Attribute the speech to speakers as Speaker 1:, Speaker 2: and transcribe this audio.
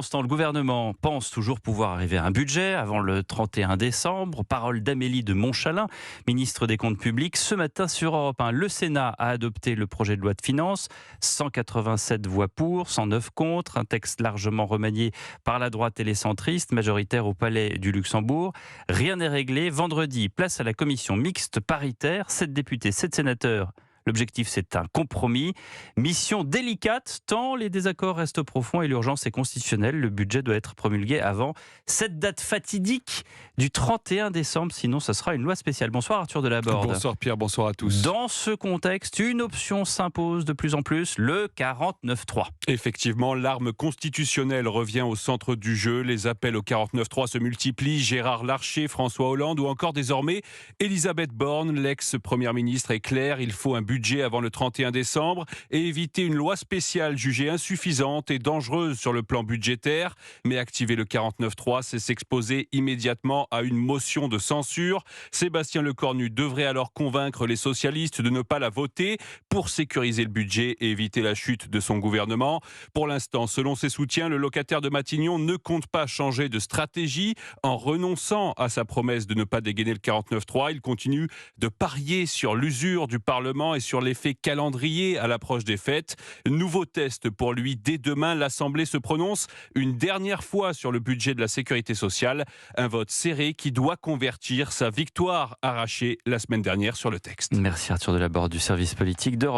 Speaker 1: Le gouvernement pense toujours pouvoir arriver à un budget avant le 31 décembre. Parole d'Amélie de Montchalin, ministre des Comptes publics. Ce matin sur Europe 1, le Sénat a adopté le projet de loi de finances. 187 voix pour, 109 contre. Un texte largement remanié par la droite et les centristes, majoritaire au Palais du Luxembourg. Rien n'est réglé. Vendredi, place à la commission mixte paritaire. 7 députés, 7 sénateurs. L'objectif, c'est un compromis. Mission délicate, tant les désaccords restent profonds et l'urgence est constitutionnelle. Le budget doit être promulgué avant cette date fatidique du 31 décembre. Sinon, ce sera une loi spéciale. Bonsoir Arthur Delaborde.
Speaker 2: Bonsoir Pierre, bonsoir à tous.
Speaker 1: Dans ce contexte, une option s'impose de plus en plus, le 49.3.
Speaker 2: Effectivement, l'arme constitutionnelle revient au centre du jeu. Les appels au 49.3 se multiplient. Gérard Larcher, François Hollande ou encore désormais Elisabeth Borne, l'ex-première ministre, est claire. Il faut un budget avant le 31 décembre et éviter une loi spéciale jugée insuffisante et dangereuse sur le plan budgétaire. Mais activer le 49.3, c'est s'exposer immédiatement à une motion de censure. Sébastien Lecornu devrait alors convaincre les socialistes de ne pas la voter pour sécuriser le budget et éviter la chute de son gouvernement. Pour l'instant, selon ses soutiens, le locataire de Matignon ne compte pas changer de stratégie en renonçant à sa promesse de ne pas dégainer le 49.3. Il continue de parier sur l'usure du Parlement et sur l'effet calendrier à l'approche des fêtes. Nouveau test pour lui dès demain. L'Assemblée se prononce une dernière fois sur le budget de la sécurité sociale. Un vote serré qui doit convertir sa victoire arrachée la semaine dernière sur le texte.
Speaker 1: Merci Arthur Delaborde du service politique d'Europe.